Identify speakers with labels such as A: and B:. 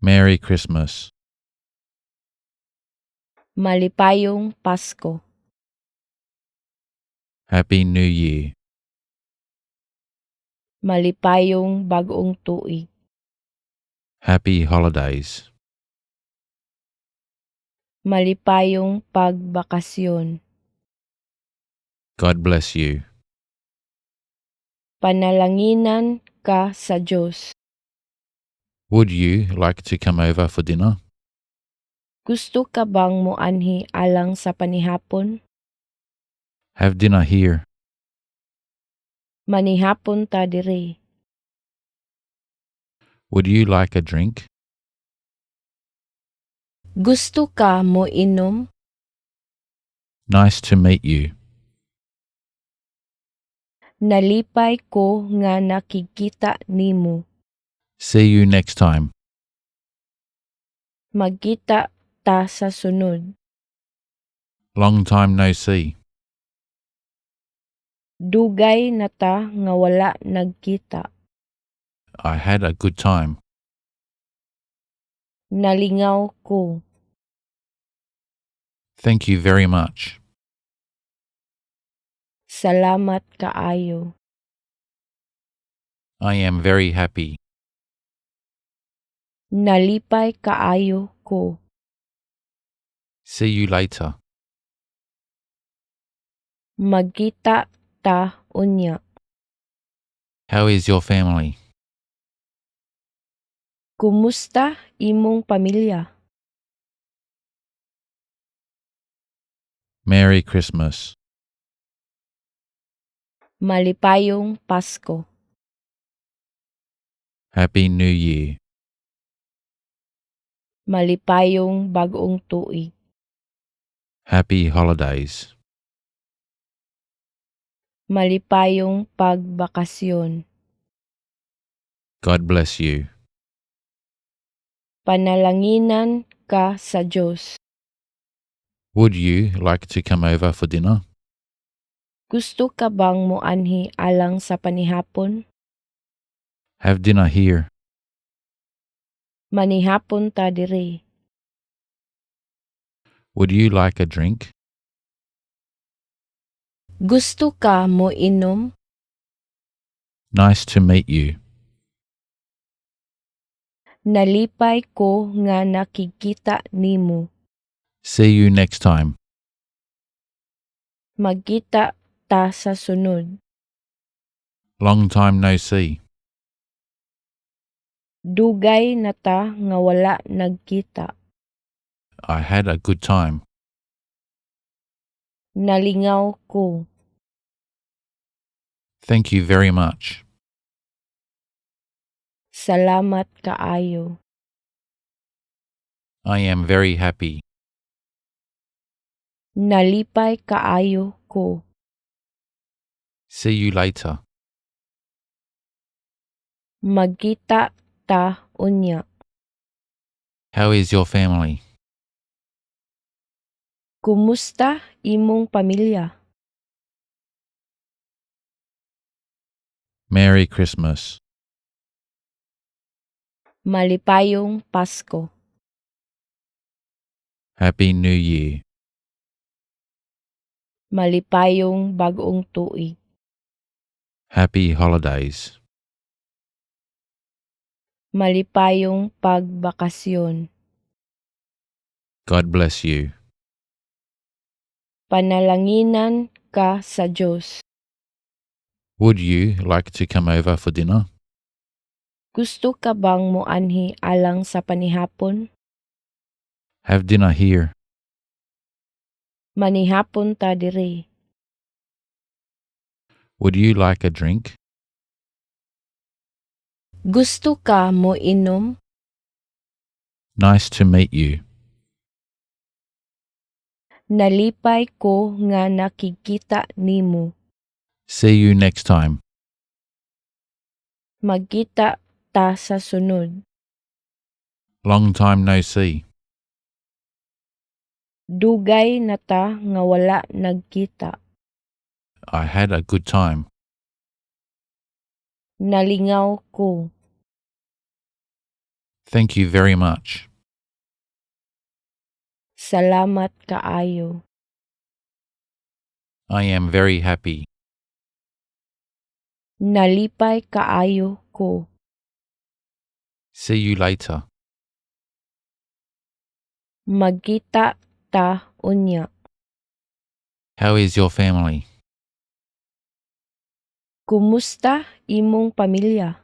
A: Merry Christmas.
B: Malipayong Pasko.
A: Happy New Year.
B: Malipayong Bagong Tuig.
A: Happy Holidays.
B: Malipayong pagbakasyon.
A: God bless you.
B: Panalanginan ka sa Diyos.
A: Would you like to come over for dinner?
B: Gusto ka bang moanhi alang sa panihapon?
A: Have dinner here.
B: Manihapon ta dire.
A: Would you like a drink?
B: Gusto ka mo inom?
A: Nice to meet you.
B: Nalipay ko nga nakikita nimo.
A: See you next time.
B: Magkita ta sa sunod.
A: Long time no see.
B: Dugay na ta nga wala nagkita.
A: I had a good time.
B: Nalingaw ko.
A: Thank you very much.
B: Salamat kaayo.
A: I am very happy.
B: Nalipay kaayo ko.
A: See you later.
B: Magkita ta unya.
A: How is your family?
B: Kumusta imong pamilya?
A: Merry Christmas.
B: Malipayong Pasko.
A: Happy New Year.
B: Malipayong Bagong Tuig.
A: Happy Holidays.
B: Malipayong pagbakasyon.
A: God bless you.
B: Panalanginan ka sa Diyos.
A: Would you like to come over for dinner?
B: Gusto ka bang moanhi alang sa panihapon?
A: Have dinner here.
B: Manihapon ta dire.
A: Would you like a drink?
B: Gusto ka mo inom?
A: Nice to meet you.
B: Nalipay ko nga nakikita nimo.
A: See you next time.
B: Magkita ta sa sunod.
A: Long time no see.
B: Dugay na ta nga wala nagkita.
A: I had a good time.
B: Nalingaw ko.
A: Thank you very much.
B: Salamat kaayo.
A: I am very happy.
B: Nalipay kaayo ko.
A: See you later.
B: Magkita ta unya.
A: How is your family?
B: Kumusta imong pamilya?
A: Merry Christmas.
B: Malipayong Pasko.
A: Happy New Year.
B: Malipayong Bagong Tuig.
A: Happy Holidays.
B: Malipayong pagbakasyon.
A: God bless you.
B: Panalanginan ka sa Diyos.
A: Would you like to come over for dinner?
B: Gusto ka bang moanhi alang sa panihapon?
A: Have dinner here.
B: Manihapon ta dire.
A: Would you like a drink?
B: Gusto ka mo inom?
A: Nice to meet you.
B: Nalipay ko nga nakikita nimo.
A: See you next time.
B: Magkita ta sa sunod.
A: Long time no see.
B: Dugay na ta nga wala nagkita.
A: I had a good time.
B: Nalingaw ko.
A: Thank you very much.
B: Salamat kaayo.
A: I am very happy.
B: Nalipay kaayo ko.
A: See you later.
B: Magkita ta unya.
A: How is your family?
B: Kumusta imong pamilya?